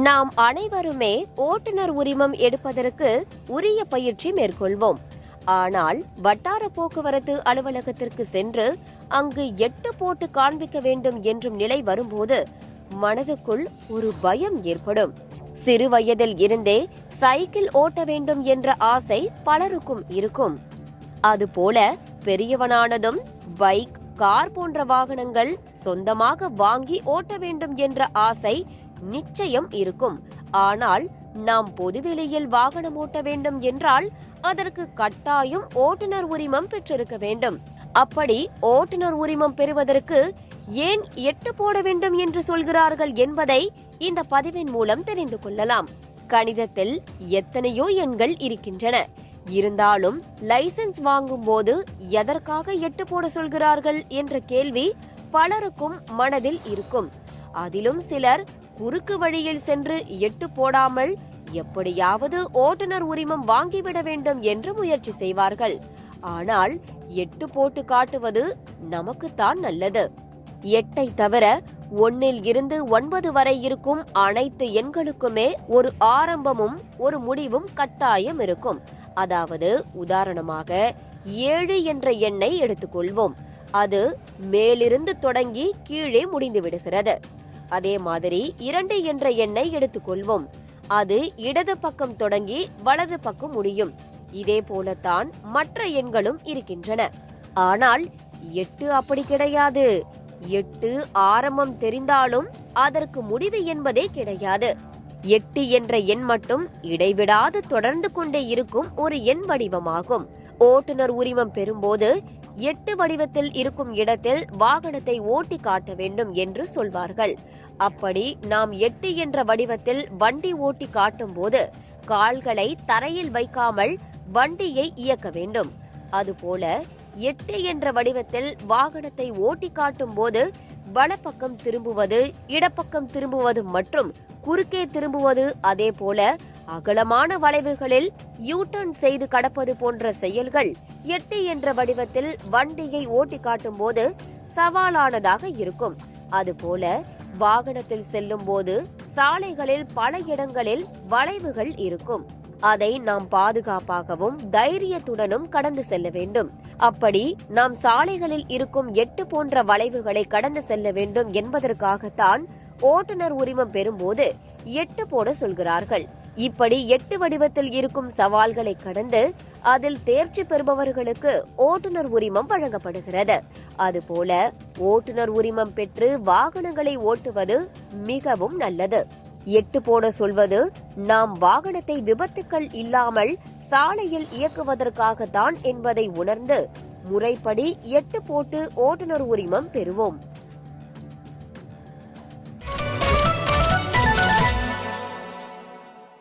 நாம் அனைவருமே ஓட்டுநர் உரிமம் எடுப்பதற்கு உரிய பயிற்சி மேற்கொள்வோம். ஆனால் வட்டார போக்குவரத்து அலுவலகத்திற்கு சென்று அங்கு 8 போட்டு காண்பிக்க வேண்டும் என்றும் நிலை வரும்போது மனதுக்குள் ஒரு பயம் ஏற்படும். சிறு வயதில் இருந்தே சைக்கிள் ஓட்ட வேண்டும் என்ற ஆசை பலருக்கும் இருக்கும். அதுபோல பெரியவனானதும் பைக், கார் போன்ற வாகனங்கள் சொந்தமாக வாங்கி ஓட்ட வேண்டும் என்ற ஆசை நிச்சயம் இருக்கும். ஆனால் நாம் பொதுவெளியில் வாகனம் ஓட்ட வேண்டும் என்றால் அதற்கு கட்டாயம் ஓட்டுநர் உரிமம் பெற்றிருக்க வேண்டும். அப்படி ஓட்டுநர் உரிமம் பெறுவதற்கு ஏன் 8 போட வேண்டும் என்று சொல்கிறார்கள் என்பதை இந்த பதிவின் மூலம் தெரிந்து கொள்ளலாம். கணிதத்தில் எத்தனையோ எண்கள் இருக்கின்றன. இருந்தாலும் லைசென்ஸ் வாங்கும் போது எதற்காக 8 போட சொல்கிறார்கள் என்ற கேள்வி பலருக்கும் மனதில் இருக்கும். அதிலும் சிலர் குறுக்கு வழியில் சென்று 8 போடாமல் எப்படியாவது ஓட்டுநர் உரிமம் வாங்கிவிட வேண்டும் என்று முயற்சி செய்வார்கள். ஆனால் 8 போட்டு காட்டுவது நமக்குத்தான் நல்லது. 8ஐ தவிர 1 இருந்து 9 வரை இருக்கும் அனைத்து எண்களுக்குமே ஒரு ஆரம்பமும் ஒரு முடிவும் கட்டாயம் இருக்கும். அதாவது உதாரணமாக 7 என்ற எண்ணை எடுத்துக்கொள்வோம். அது மேலிருந்து தொடங்கி கீழே முடிந்து விடுகிறது. அதே மாதிரி 2 என்ற எண்ணை எடுத்துக்கொள்வோம். அது இடது பக்கம் தொடங்கி வலது பக்கம் முடியும். இதே போலத்தான் மற்ற எண்களும் இருக்கின்றன. ஆனால் 8 அப்படி கிடையாது. 8 ஆரம்பம் தெரிந்தாலும் அதற்கு முடிவு என்பதே கிடையாது. 8 என்ற எண் மட்டும் இடைவிடாது தொடர்ந்து கொண்டே இருக்கும் ஒரு எண் வடிவமாகும். ஓட்டுநர் உரிமம் பெறும்போது 8 வடிவத்தில் இருக்கும் இடத்தில் வாகனத்தை ஓட்டி காட்ட வேண்டும் என்று சொல்வார்கள். அப்படி நாம் 8 என்ற வடிவத்தில் வண்டி ஓட்டி காட்டும் போது கால்களை தரையில் வைக்காமல் வண்டியை இயக்க வேண்டும். அதுபோல 8 என்ற வடிவத்தில் வாகனத்தை ஓட்டி காட்டும் போது வலப்பக்கம் திரும்புவது, இடப்பக்கம் திரும்புவது மற்றும் குறுக்கே திரும்புவது, அதே போல அகலமான வளைவுகளில் யூ-டர்ன் செய்து கடப்பது போன்ற செயல்கள் 8 என்ற வடிவத்தில் வண்டியை ஓட்டி காட்டும் போது சவாலானதாக இருக்கும். அதுபோல வாகனத்தில் செல்லும் போது சாலைகளில் பல இடங்களில் வளைவுகள் இருக்கும். அதை நாம் பாதுகாப்பாகவும் தைரியத்துடனும் கடந்து செல்ல வேண்டும். அப்படி நாம் சாலைகளில் இருக்கும் 8 போன்ற வளைவுகளை கடந்து செல்ல வேண்டும் என்பதற்காகத்தான் ஓட்டுநர் உரிமம் பெறும்போது 8 போட சொல்கிறார்கள். இப்படி 8 வடிவத்தில் இருக்கும் சவால்களை கடந்து அதில் தேர்ச்சி பெறுபவர்களுக்கு ஓட்டுநர் உரிமம் வழங்கப்படுகிறது. அதுபோல ஓட்டுநர் உரிமம் பெற்று வாகனங்களை ஓட்டுவது மிகவும் நல்லது. 8 போட சொல்வது நாம் வாகனத்தை விபத்துக்கள் இல்லாமல் சாலையில் இயக்குவதற்காகத்தான் என்பதை உணர்ந்து முறைப்படி 8 போட்டு ஓட்டுநர் உரிமம் பெறுவோம்.